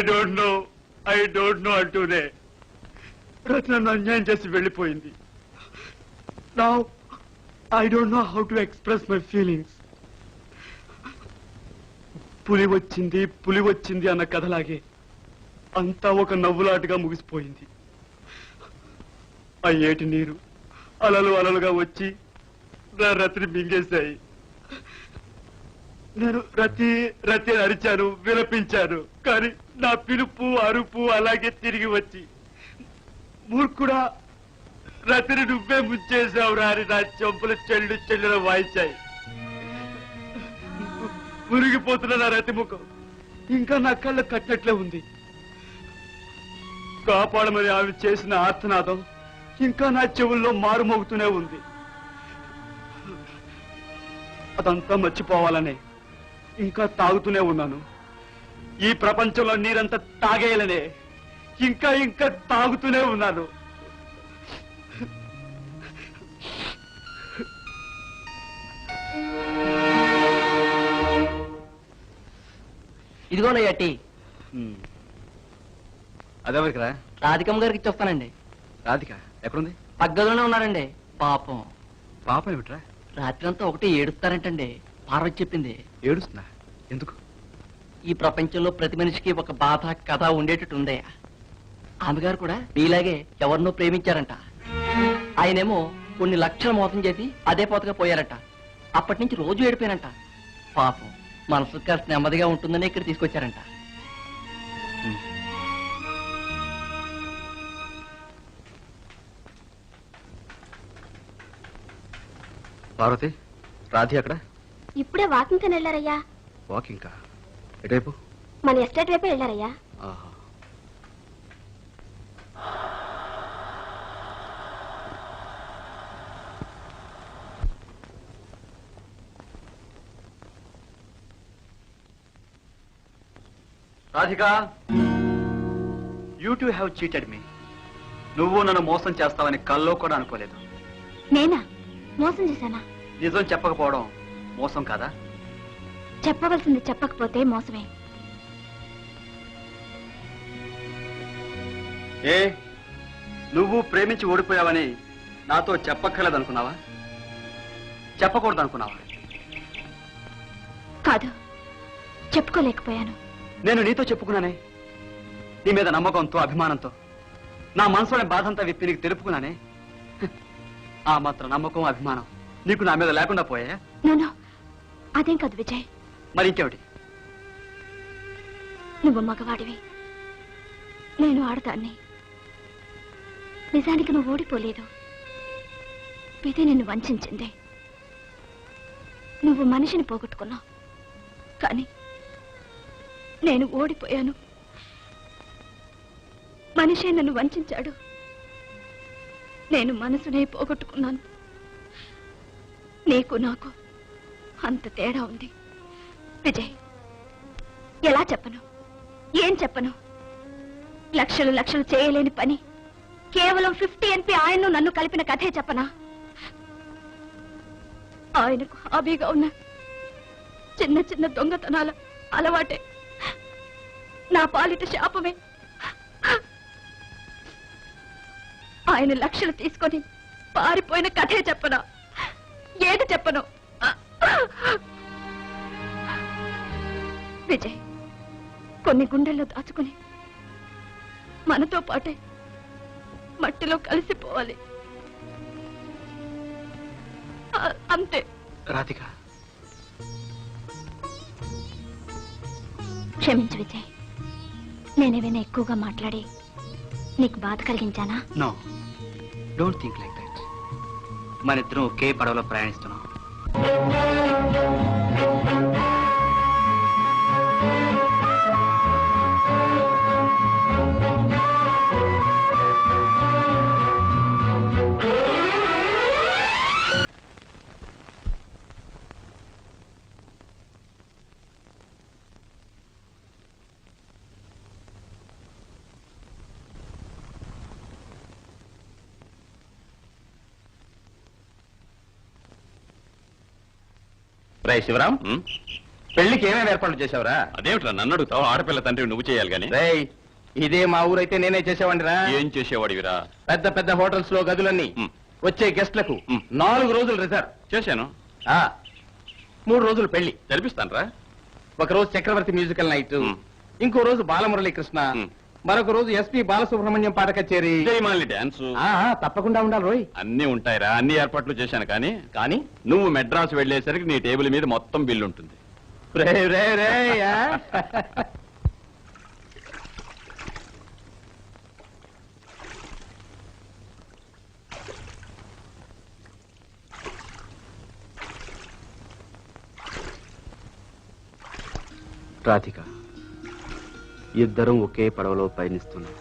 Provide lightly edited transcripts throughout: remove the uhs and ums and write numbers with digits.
Don't know అంటూనే రత్న నన్ను అన్యాయం చేసి వెళ్ళిపోయింది. Now I don't know how to express my feelings. పులి వచ్చింది అన్న కథలాగే అంతా ఒక నవ్వులాటగా ముగిసిపోయింది. ఆ ఏటి నీరు అలలుగా వచ్చి నా రతిని మింగేశాయి. నేను రతి అరిచాను, విలపించాను. కానీ నా పిలుపు అరుపు అలాగే తిరిగి వచ్చి మూర్ఖుడా రతిని నువ్వే ముంచేశావు రాని నా చెంపులు చెల్లున వాయించాయి. మురిగిపోతున్న నా రతి ముఖం ఇంకా నా కళ్ళు కట్టినట్లే ఉంది. కాపాడమని ఆమె చేసిన ఆర్తనాదం ఇంకా నా చెవుల్లో మారుమోగుతూనే ఉంది. అదంతా మర్చిపోవాలనే ఇంకా తాగుతూనే ఉన్నాను. ఈ ప్రపంచంలో నీరంతా తాగేయాలనే ఇంకా తాగుతూనే ఉన్నాను. ఇదిగోనయ్యా టీ. అదెవరికిరా? రాధికమ్మ గారికి ఇచ్చొస్తానండి. రాధిక ఎక్కడుంది? పగ్గదిలోనే ఉన్నారండి. పాపం ఏమిట్రా? రాత్రి అంతా ఒకటి ఏడుస్తారంటండి. పార్వతి చెప్పింది. ఏడుస్తుందా? ఎందుకు? ఈ ప్రపంచంలో ప్రతి మనిషికి ఒక బాధ కథ ఉండేటట్టు ఉందయ్యా. ఆమె గారు కూడా మీలాగే ఎవరినో ప్రేమించారంట. ఆయనేమో కొన్ని లక్షలు మోసం చేసి అదే పోతగా పోయారట. అప్పటి నుంచి రోజు ఏడిపోయారంట. పాపం మనసు కాస్త నెమ్మదిగా ఉంటుందని ఇక్కడ తీసుకొచ్చారంట. పార్వతి, రాధి అక్కడ? ఇప్పుడే వాకింగ్ కని వెళ్ళారయ్యా. వాకింగ్? ఎటువైపు? మన ఎస్టేట్ వైపు వెళ్ళారయ్యా. Radhika, you too have cheated me. నువ్వు నన్ను మోసం చేస్తావని కల్లో కూడా అనుకోలేదు. నేనా మోసం చేశానా? నిజం చెప్పకపోవడం మోసం కాదా? చెప్పవలసింది చెప్పకపోతే మోసమే. ఏ నువ్వు ప్రేమించి ఓడిపోయావని నాతో చెప్పక్కర్లేదు అనుకున్నావా? చెప్పకూడదు అనుకున్నావా? కాదు, చెప్పుకోలేకపోయాను. నేను నీతో చెప్పుకున్నానే. నీ మీద నమ్మకంతో అభిమానంతో నా మనసులోని బాధంతా విప్పి నీకు తెలుపుకున్నానే. ఆ మాత్రం నమ్మకం అభిమానం నీకు నా మీద లేకుండా పోయా? నో, అదేం కాదు విజయ్. మరి ఇంకేమిటి? నువ్వు మగవాడివి, నేను ఆడదాన్ని. నిజానికి నువ్వు ఓడిపోలేదు. విధి నిన్ను వంచింది. నువ్వు మనిషిని పోగొట్టుకున్నావు, కానీ నేను ఓడిపోయాను. మనిషే నన్ను వంచాడు. నేను మనసునే పోగొట్టుకున్నాను. నీకు నాకు అంత తేడా ఉంది విజయ్. ఎలా చెప్పను, ఏం చెప్పను? లక్షలు చేయలేని పని కేవలం 50 NP ఆయన్ను నన్ను కలిపిన కథే చెప్పనా? ఆయనకు హాబీగా ఉన్న చిన్న దొంగతనాల అలవాటే నా పాలిట శాపమే. ఆయన లక్షలు తీసుకొని పారిపోయిన కథే చెప్పనా? ఏది చెప్పను? విజయ్, కొన్ని గుండెల్లో దాచుకుని మనతో పాటే మట్టిలో కలిసిపోవాలి, అంతే. రాధిక, క్షమించు విజయ్. నేనేమైనా ఎక్కువగా మాట్లాడి నీకు బాధ కలిగించానా? No, don't think like that. మన ఇద్దరం ఒకే పడవలో ప్రయాణిస్తున్నాం. రే శివరాం, పెళ్లికి ఏమేమి ఏర్పాట్లు చేసావురా? అదేమిట్రా నన్ను అడుగుతావు? ఆడపిల్ల తండ్రి నువ్వు చేయాలి గాని. రేయ్, ఇదే మా ఊరైతే నేనే చేసేవాడిరా. ఏం చేసేవాడివిరా? పెద్ద పెద్ద హోటల్స్ లో గదులన్నీ వచ్చే గెస్ట్లకు 4 రోజులు రిజర్వ్ చేశాను. 3 రోజులు పెళ్లి జరిపిస్తాను. ఒక రోజు చక్రవర్తి మ్యూజికల్ నైట్, ఇంకో రోజు బాలమురళీకృష్ణ, మరొక రోజు ఎస్పి బాలసుబ్రహ్మణ్యం పాట కచేరీ, జయమాలి డాన్స్. తప్పకుండా ఉండాలి రోయ్. అన్ని ఉంటాయిరా, అన్ని ఏర్పాట్లు చేశాను. కానీ నువ్వు మెడ్రాస్ వెళ్లేసరికి నీ టేబుల్ మీద మొత్తం బిల్లు ఉంటుంది. రాధిక, ఇద్దరం ఒకే పడవలో పయనిస్తున్నాం.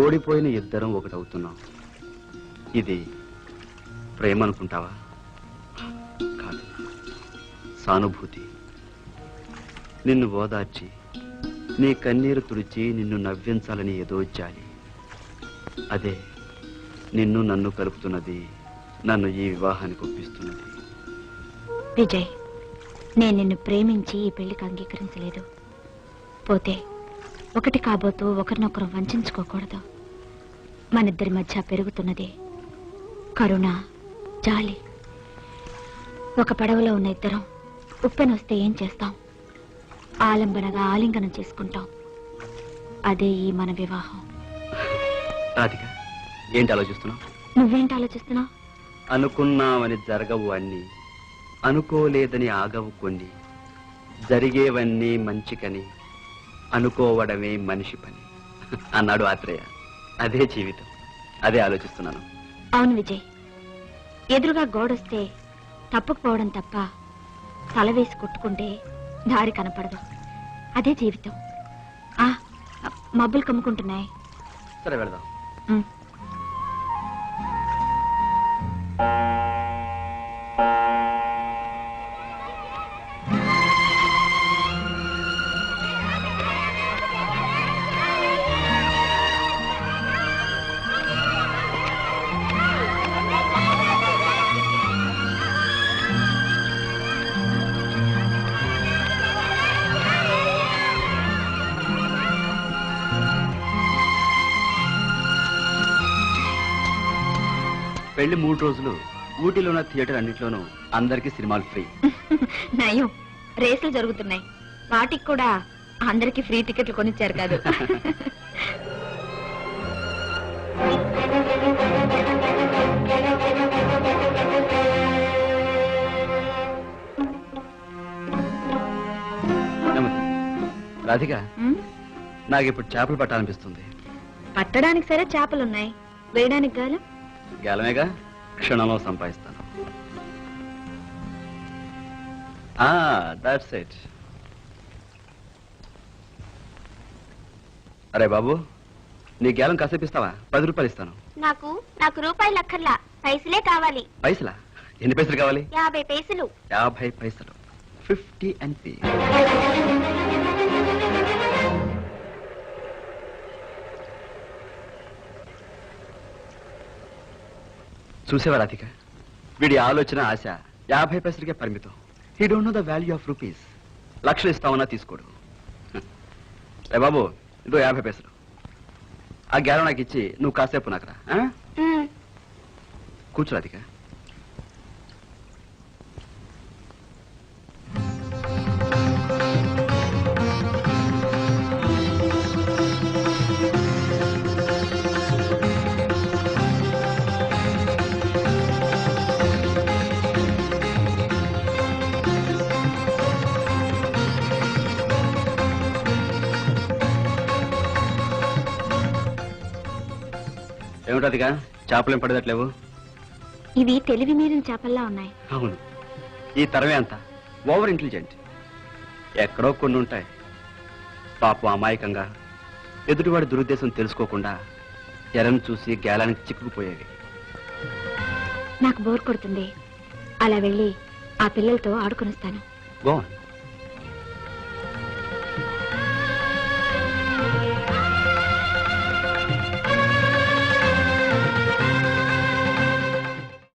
ఓడిపోయిన ఇద్దరం ఒకటవుతున్నాం. ఇది ప్రేమ అనుకుంటావా? కాదు, సానుభూతి. నిన్ను ఓదార్చి నీ కన్నీరు తుడిచి నిన్ను నవ్వించాలని ఏదో జాలి. అదే నిన్ను నన్ను కలుపుతున్నది, నన్ను ఈ వివాహానికి ఒప్పిస్తున్నది. విజయ్, నేను నిన్ను ప్రేమించి ఈ పెళ్లికి అంగీకరించలేదు. పోతే ఒకటి కాబోతూ ఒకరినొకరు వంచుకోకూడదు. మనిద్దరి మధ్య పెరుగుతున్నది కరుణ, జాలి. ఒక పడవలో ఉన్న ఇద్దరం ఉప్పెనొస్తే ఏం చేస్తాం? ఆలంబనగా ఆలింగనం చేసుకుంటాం. అదే ఈ మన వివాహం. రాధిక, ఏంటి ఆలోచిస్తున్నావు? నువ్వేంటి ఆలోచిస్తున్నావు? అనుకున్నామని జరగవు అన్ని, అనుకోలేదని ఆగవు కొన్ని, జరిగేవన్నీ మంచికని అనుకోవడమే మనిషి పని అన్నాడు ఆత్రేయ. అదే జీవితం, అదే ఆలోచిస్తున్నాను. అవును విజయ్, ఎదురుగా గోడొస్తే తప్పుకుపోవడం తప్ప తల వేసి కొట్టుకుంటే దారి కనపడదు. అదే జీవితం. మబ్బులు కమ్ముకుంటున్నాయి. సరే వెళదాం. పెళ్లి 3 రోజులు ఊటీలో ఉన్న థియేటర్ అన్నింటిలోనూ అందరికీ సినిమాలు ఫ్రీ. నయం, రేసులు జరుగుతున్నాయి. వాటికి కూడా అందరికి ఫ్రీ టికెట్లు కొనిచ్చారు కాదు. రాధిక, నాకు ఇప్పుడు చేపలు పట్టాలనిపిస్తుంది. పట్టడానికి సరే చేపలున్నాయి, వేయడానికి గాలం. గాలమేగా, క్షణంలో సంపాదిస్తాను. That's it. అరే బాబు, నీ గ్యాలం కాసేపు ఇస్తావా? 10 రూపాయలు ఇస్తాను. నాకు రూపాయలు అక్కర్లా, పైసలే కావాలి. పైసలా? ఎన్ని పైసలు కావాలి? 50 పైసలు. 50 పైసలు. 50 NP. చూసేవా రాధిక, వీడి ఆలోచన, ఆశ 50 పైసలకే పరిమితం. He don't know the value of rupees. లక్షలు ఇస్తామన్నా తీసుకోడు. రే బాబు, ఇదో 50 పైసలు. ఆ గ్యాలం నాకు ఇచ్చి నువ్వు కాసేపు నాకు రా. కూర్చో రాధిక. ఏమిటదిగా, చేపలేం పడదట్లేవు? ఇవి తెలివి మీరిన చేపల్లా ఉన్నాయి. అవును, ఈ తరమే అంతా ఓవర్ ఇంటెలిజెంట్. ఎక్కడో కొన్ని ఉంటాయి పాపం అమాయకంగా ఎదుటివాడి దురుద్దేశం తెలుసుకోకుండా ఎరను చూసి గేలానికి చిక్కుకుపోయేవి. నాకు బోర్ కొడుతుంది, అలా వెళ్ళి ఆ పిల్లలతో ఆడుకొనిస్తాను. Go on.